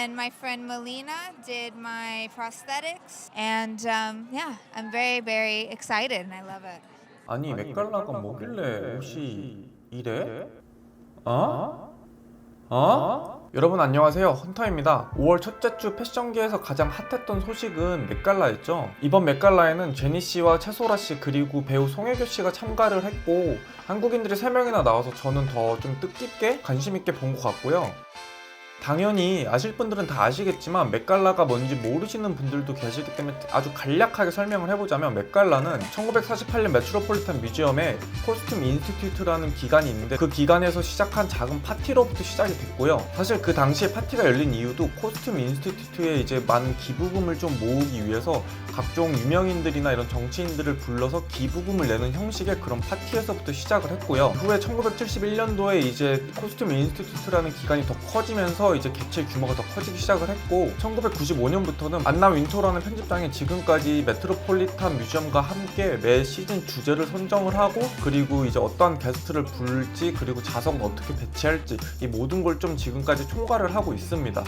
then my friend Melina did my prosthetics, and yeah, I'm very, very excited, and I love it. 아니 맥갈라가 뭐길래 옷이 이래? 어? 어? 여러분 안녕하세요, 헌터입니다. 5월 첫째 주 패션계에서 가장 핫했던 소식은 맥갈라였죠. 이번 맥갈라에는 제니씨와 채소라씨 그리고 배우 송혜교씨가 참가를 했고, 한국인들이 3명이나 나와서 저는 더 좀 뜻깊게 관심있게 본 것 같고요. 당연히 아실 분들은 다 아시겠지만 맥갈라가 뭔지 모르시는 분들도 계시기 때문에 아주 간략하게 설명을 해보자면, 맥갈라는 1948년 메트로폴리탄 뮤지엄에 코스튬 인스티튜트라는 기관이 있는데, 그 기관에서 시작한 작은 파티로부터 시작이 됐고요. 사실 그 당시에 파티가 열린 이유도 코스튬 인스티튜트에 이제 많은 기부금을 좀 모으기 위해서 각종 유명인들이나 이런 정치인들을 불러서 기부금을 내는 형식의 그런 파티에서부터 시작을 했고요. 후에 1971년도에 이제 코스튬 인스티튜트라는 기관이 더 커지면서 이제 개체 규모가 더 커지기 시작을 했고, 1995년부터는 안나 윈토라는 편집장이 지금까지 메트로폴리탄 뮤지엄과 함께 매 시즌 주제를 선정을 하고, 그리고 이제 어떠한 게스트를 부를지, 그리고 좌석은 어떻게 배치할지, 이 모든 걸 좀 지금까지 총괄을 하고 있습니다.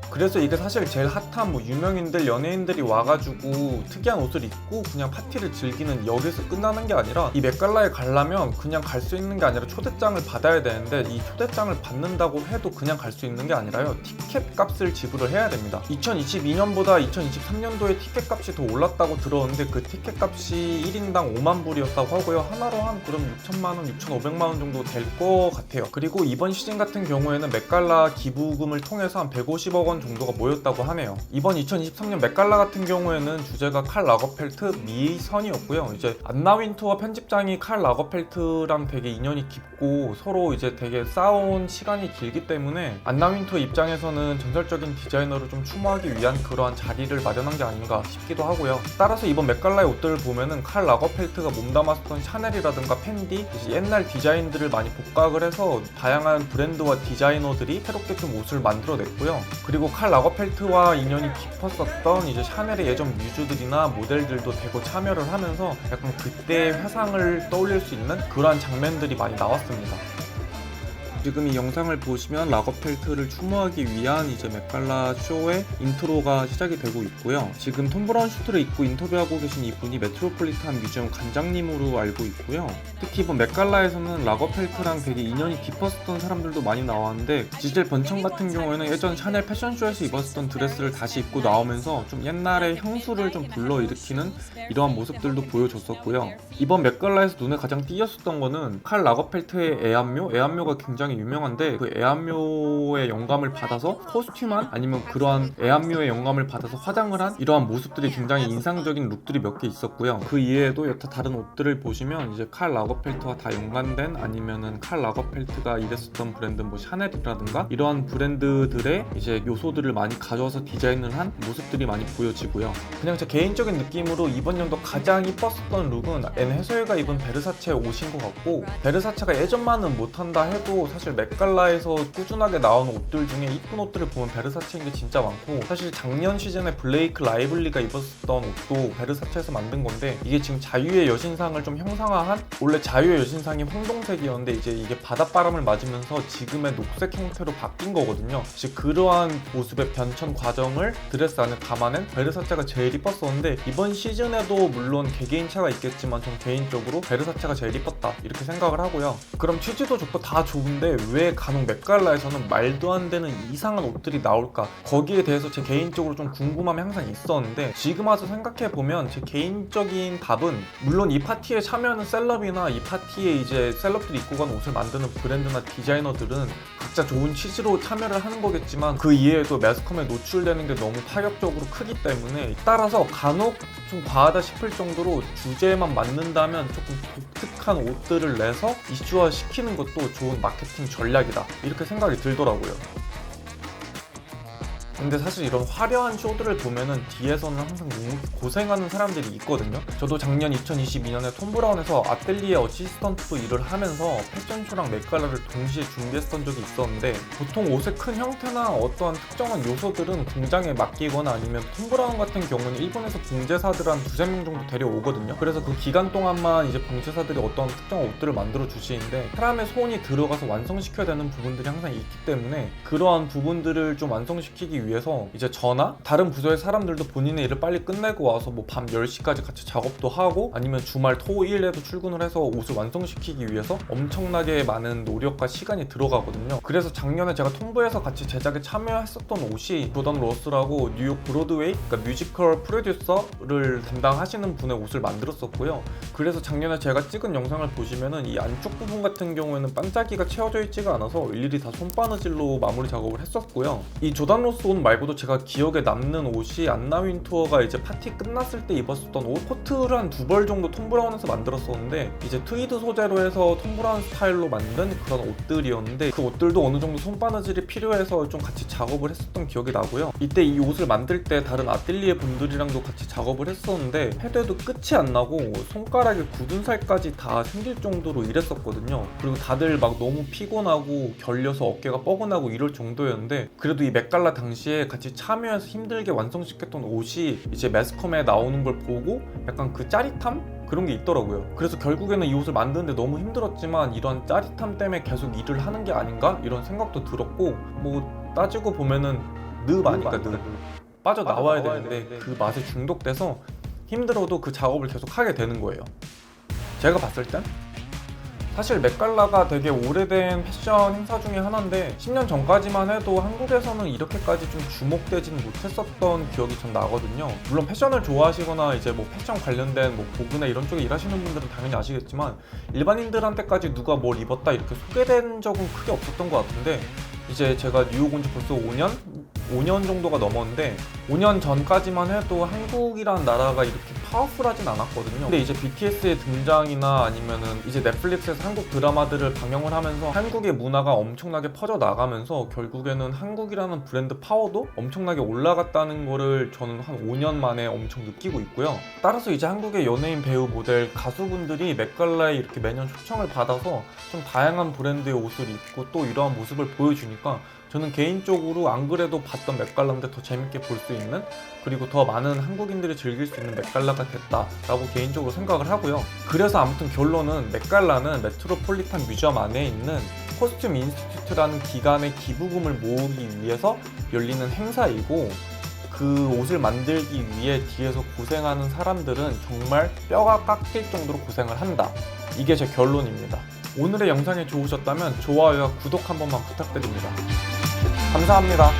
그래서 이게 사실 제일 핫한 유명인들, 연예인들이 와가지고 특이한 옷을 입고 그냥 파티를 즐기는, 여기서 끝나는 게 아니라, 이 맥갈라에 가려면 그냥 갈 수 있는 게 아니라 초대장을 받아야 되는데, 이 초대장을 받는다고 해도 그냥 갈 수 있는 게 아니라요, 티켓 값을 지불을 해야 됩니다. 2022년보다 2023년도에 티켓 값이 더 올랐다고 들었는데, 그 티켓 값이 1인당 5만 불이었다고 하고요. 하나로 한 그럼 6천만 원, 6,500만 원 정도 될 것 같아요. 그리고 이번 시즌 같은 경우에는 맥갈라 기부금을 통해서 한 150억 원 정도가 모였다고 하네요. 이번 2023년 맥갈라 같은 경우에는 주제가 칼 라거펠트 미선이었고요. 이제 안나 윈토와 편집장이 칼 라거펠트랑 되게 인연이 깊고 서로 이제 되게 싸운 시간이 길기 때문에 안나 윈토 입장에서는 전설적인 디자이너를 좀 추모하기 위한 그러한 자리를 마련한 게 아닌가 싶기도 하고요. 따라서 이번 맥갈라의 옷들을 보면은 칼 라거펠트가 몸담았던 샤넬이라든가 펜디, 옛날 디자인들을 많이 복각을 해서 다양한 브랜드와 디자이너들이 새롭게 좀 옷을 만들어냈고요. 그리고 칼 라거펠트와 인연이 깊었었던 이제 샤넬의 예전 뮤즈들이나 모델들도 대거 참여를 하면서 약간 그때의 회상을 떠올릴 수 있는 그러한 장면들이 많이 나왔습니다. 지금 이 영상을 보시면 라거펠트를 추모하기 위한 이제 맥갈라 쇼의 인트로가 시작이 되고 있고요. 지금 톰 브라운 슈트를 입고 인터뷰하고 계신 이분이 메트로폴리탄 뮤지엄 관장님으로 알고 있고요. 특히 이번 맥갈라에서는 라거펠트랑 되게 인연이 깊었던 사람들도 많이 나왔는데, 지젤 번청 같은 경우에는 예전 샤넬 패션쇼에서 입었던 드레스를 다시 입고 나오면서 좀 옛날의 향수를 좀 불러일으키는 이러한 모습들도 보여줬었고요. 이번 맥갈라에서 눈에 가장 띄었었던 거는 칼 라거펠트의 애완묘가 굉장히 유명한데, 그 애완묘의 영감을 받아서 코스튬한, 아니면 그러한 애완묘의 영감을 받아서 화장을 한 이러한 모습들이 굉장히 인상적인 룩들이 몇 개 있었고요. 그 이외에도 여타 다른 옷들을 보시면 이제 칼 라거펠트와 다 연관된, 아니면은 칼 라거펠트가 일했었던 브랜드 샤넬이라든가 이러한 브랜드들의 이제 요소들을 많이 가져와서 디자인을 한 모습들이 많이 보여지고요. 그냥 제 개인적인 느낌으로 이번 연도 가장 이뻤었던 룩은 앤 해서웨이가 입은 베르사체 옷인 것 같고, 베르사체가 예전만은 못한다 해도 사실 맥갈라에서 꾸준하게 나오는 옷들 중에 이쁜 옷들을 보면 베르사체인 게 진짜 많고, 사실 작년 시즌에 블레이크 라이블리가 입었던 옷도 베르사체에서 만든 건데, 이게 지금 자유의 여신상을 좀 형상화한, 원래 자유의 여신상이 홍동색이었는데 이제 이게 바닷바람을 맞으면서 지금의 녹색 형태로 바뀐 거거든요. 즉 그러한 모습의 변천 과정을 드레스 안에 담아낸 베르사체가 제일 이뻤었는데, 이번 시즌에도 물론 개개인 차가 있겠지만 전 개인적으로 베르사체가 제일 이뻤다 이렇게 생각을 하고요. 그럼 취지도 좋고 다 좋은데 왜 간혹 맥갈라에서는 말도 안 되는 이상한 옷들이 나올까? 거기에 대해서 제 개인적으로 좀 궁금함이 항상 있었는데, 지금 와서 생각해보면 제 개인적인 답은, 물론 이 파티에 참여하는 셀럽이나 이 파티에 이제 셀럽들이 입고 간 옷을 만드는 브랜드나 디자이너들은 각자 좋은 취지로 참여를 하는 거겠지만, 그 이외에도 매스컴에 노출되는 게 너무 파격적으로 크기 때문에, 따라서 간혹 좀 과하다 싶을 정도로 주제에만 맞는다면 조금 독특한 옷들을 내서 이슈화 시키는 것도 좋은 마케팅 전략이다 이렇게 생각이 들더라고요. 근데 사실 이런 화려한 쇼들을 보면은 뒤에서는 항상 묵묵히 고생하는 사람들이 있거든요. 저도 작년 2022년에 톰 브라운에서 아텔리에 어시스턴트로 일을 하면서 패션쇼랑 맥갈라를 동시에 준비했던 적이 있었는데, 보통 옷의 큰 형태나 어떠한 특정한 요소들은 공장에 맡기거나, 아니면 톰 브라운 같은 경우는 일본에서 봉제사들 한 2~3명 정도 데려오거든요. 그래서 그 기간 동안만 이제 봉제사들이 어떠한 특정한 옷들을 만들어 주시는데, 사람의 손이 들어가서 완성시켜야 되는 부분들이 항상 있기 때문에, 그러한 부분들을 좀 완성시키기 위해서 이제 저나 다른 부서의 사람들도 본인의 일을 빨리 끝내고 와서 뭐 밤 10시까지 같이 작업도 하고 아니면 주말 토일에도 출근을 해서 옷을 완성시키기 위해서 엄청나게 많은 노력과 시간이 들어가거든요. 그래서 작년에 제가 통보에서 같이 제작에 참여했었던 옷이 조던 로스라고 뉴욕 브로드웨이, 그러니까 뮤지컬 프로듀서를 담당하시는 분의 옷을 만들었었고요. 그래서 작년에 제가 찍은 영상을 보시면은 이 안쪽 부분 같은 경우에는 반짝이가 채워져 있지가 않아서 일일이 다 손바느질로 마무리 작업을 했었고요. 이 조던 로스 옷 말고도 제가 기억에 남는 옷이 안나 윈투어가 이제 파티 끝났을 때 입었었던 옷, 코트를 한 2벌 정도 톰 브라운에서 만들었었는데 이제 트위드 소재로 해서 톰 브라운 스타일로 만든 그런 옷들이었는데 그 옷들도 어느 정도 손바느질이 필요해서 좀 같이 작업을 했었던 기억이 나고요. 이때 이 옷을 만들 때 다른 아뜰리에 분들이랑도 같이 작업을 했었는데 해도 해도 끝이 안 나고 손가락에 굳은 살까지 다 생길 정도로 이랬었거든요. 그리고 다들 막 너무 피곤하고 결려서 어깨가 뻐근하고 이럴 정도였는데 그래도 이 맥갈라 당시에 같이 참여해서 힘들게 완성시켰던 옷이 이제 매스컴에 나오는 걸 보고 약간 그 짜릿함? 그런 게 있더라고요. 그래서 결국에는 이 옷을 만드는데 너무 힘들었지만 이런 짜릿함 때문에 계속 일을 하는 게 아닌가? 이런 생각도 들었고 뭐 따지고 보면은 늪 아니까 늪 빠져나와야 되는데 그 맛에 중독돼서 힘들어도 그 작업을 계속 하게 되는 거예요. 제가 봤을 땐 사실 맥갈라가 되게 오래된 패션 행사 중에 하나인데 10년 전까지만 해도 한국에서는 이렇게까지 좀 주목되지는 못했었던 기억이 전 나거든요. 물론 패션을 좋아하시거나 이제 뭐 패션 관련된 뭐 보그나 이런 쪽에 일하시는 분들은 당연히 아시겠지만 일반인들한테까지 누가 뭘 입었다 이렇게 소개된 적은 크게 없었던 것 같은데 이제 제가 뉴욕 온 지 벌써 5년 정도가 넘었는데 5년 전까지만 해도 한국이란 나라가 이렇게 파워풀하진 않았거든요. 근데 이제 BTS의 등장이나 아니면은 이제 넷플릭스에서 한국 드라마들을 방영을 하면서 한국의 문화가 엄청나게 퍼져나가면서 결국에는 한국이라는 브랜드 파워도 엄청나게 올라갔다는 거를 저는 한 5년 만에 엄청 느끼고 있고요. 따라서 이제 한국의 연예인, 배우, 모델, 가수분들이 맥갈라에 이렇게 매년 초청을 받아서 좀 다양한 브랜드의 옷을 입고 또 이러한 모습을 보여주니까 저는 개인적으로 안 그래도 봤던 맥갈라인데 더 재밌게 볼 수 있는 그리고 더 많은 한국인들이 즐길 수 있는 맥갈라가 됐다라고 개인적으로 생각을 하고요. 그래서 아무튼 결론은 맥갈라는 메트로폴리탄 뮤지엄 안에 있는 코스튬 인스티튜트라는 기관의 기부금을 모으기 위해서 열리는 행사이고 그 옷을 만들기 위해 뒤에서 고생하는 사람들은 정말 뼈가 깎일 정도로 고생을 한다. 이게 제 결론입니다. 오늘의 영상이 좋으셨다면 좋아요와 구독 한 번만 부탁드립니다. 감사합니다.